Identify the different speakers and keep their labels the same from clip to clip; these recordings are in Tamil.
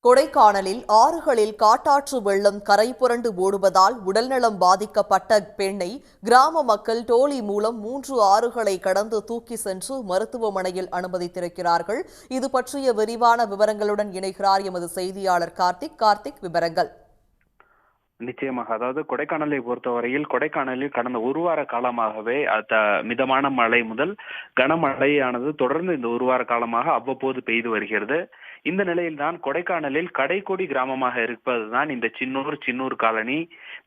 Speaker 1: கொடைக்கானலில் ஆறுகளில் காட்டாற்று வெள்ளம் கரை புரண்டு ஓடுவதால் உடல்நலம் பாதிக்கப்பட்ட பெண்ணை கிராம மக்கள் டோலி மூலம் 3 ஆறுகளை கடந்து தூக்கி சென்று மருத்துவமனையில் அனுமதித்திருக்கிறார்கள். இது பற்றிய விரிவான விவரங்களுடன் இணைகிறார் எமது செய்தியாளர் கார்த்திக். விவரங்கள்
Speaker 2: நிச்சயமாக. அதாவது கொடைக்கானலை பொறுத்தவரையில் கொடைக்கானலில் கடந்த ஒரு வார காலமாகவே மிதமான மழை முதல் கனமழையானது தொடர்ந்து இந்த ஒரு வார காலமாக அவ்வப்போது பெய்து வருகிறது. இந்த நிலையில்தான் கொடைக்கானலில் கடைக்கோடி கிராமமாக இருப்பதுதான் இந்த சின்னூர் காலனி,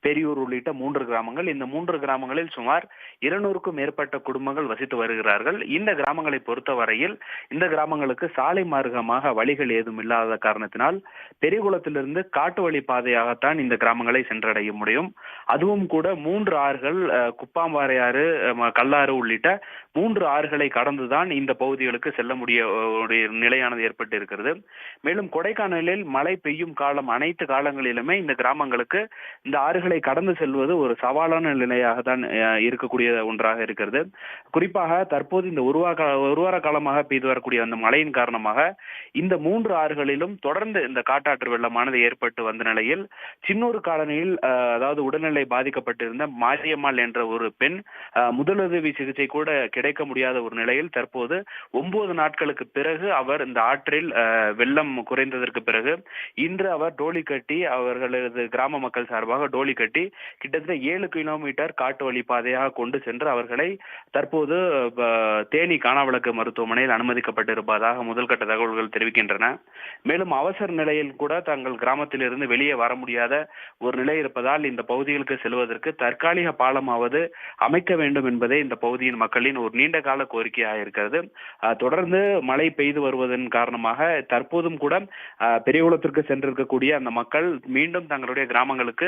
Speaker 2: பெரியூர் உள்ளிட்ட 3 கிராமங்கள். இந்த 3 கிராமங்களில் சுமார் 200க்கும் மேற்பட்ட குடும்பங்கள் வசித்து வருகிறார்கள். இந்த கிராமங்களை பொறுத்தவரையில் இந்த கிராமங்களுக்கு சாலை மார்க்கமாக வழிகள் ஏதும் இல்லாத காரணத்தினால் பெரியகுளத்திலிருந்து காட்டு வழி பாதையாகத்தான் இந்த கிராமங்களை சென்றடைய முடியும். அதுவும் கூட 3 ஆறுகள், குப்பாம்பாறை ஆறு, கல்லாறு உள்ளிட்ட 3 ஆறுகளை கடந்துதான் இந்த பகுதிகளுக்கு செல்ல முடிய நிலையானது ஏற்பட்டு இருக்கிறது. மேலும் கொடைக்கானலில் மழை பெய்யும் காலம் அனைத்து காலங்களிலுமே இந்த கிராமங்களுக்கு இந்த ஆறுகளை கடந்து செல்வது ஒரு சவாலான நிலையாக தான் இருக்கக்கூடிய ஒன்றாக இருக்கிறது. குறிப்பாக தற்போது இந்த ஒரு வார காலமாக பெய்து வரக்கூடிய அந்த மழையின் காரணமாக இந்த 3 ஆறுகளிலும் தொடர்ந்து இந்த காட்டாற்று வெள்ளமானது ஏற்பட்டு வந்த நிலையில் சின்னூர் காலனியில் அதாவது உடல்நிலை பாதிக்கப்பட்டிருந்த மாரியம்மாள் என்ற ஒரு பெண் முதலுதவி சிகிச்சை கூட கிடைக்க முடியாத ஒரு நிலையில் தற்போது 9 நாட்களுக்கு பிறகு அவர் இந்த ஆற்றில் வெள்ளம் குறைந்ததற்கு பிறகு இன்று அவர் டோலி கட்டி, அவர்களது கிராம மக்கள் சார்பாக டோலி கட்டி கிட்டத்தட்ட 7 கிலோமீட்டர் காட்டு வழி பாதையாக கொண்டு சென்று அவர்களை தற்போது தேனி காணாவிளக்கு மருத்துவமனையில் அனுமதிக்கப்பட்டிருப்பதாக முதல்கட்ட தகவல்கள் தெரிவிக்கின்றன. மேலும் அவசர நிலையில் கூட தங்கள் கிராமத்திலிருந்து வெளியே வர முடியாத ஒரு நிலை இருப்பதால் இந்த பகுதிகளுக்கு செல்வதற்கு தற்காலிக பாலமாவது அமைக்க வேண்டும் என்பதே இந்த பகுதியின் மக்களின் ஒரு நீண்ட கால கோரிக்கையாக இருக்கிறது. தொடர்ந்து மழை பெய்து வருவதன் காரணமாக தற்போதும் கூட பெரியகுளத்திற்கு சென்றிருக்கக்கூடிய அந்த மக்கள் மீண்டும் தங்களுடைய கிராமங்களுக்கு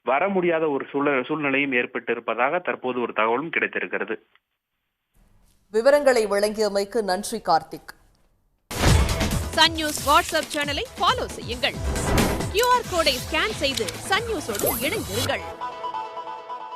Speaker 2: வர முடியாத ஒரு சூழ்நிலையும் ஏற்பட்டு இருப்பதாக தற்போது ஒரு தகவலும் கிடைத்திருக்கிறது.
Speaker 1: விவரங்களை வழங்கியமைக்கு நன்றி கார்த்திக்.
Speaker 3: சன் நியூஸ் வாட்ஸ்அப் சேனலை ஃபாலோ செய்யுங்கள். QR கோடை ஸ்கேன் செய்து சன் நியூஸோடு இணைந்திருங்கள்.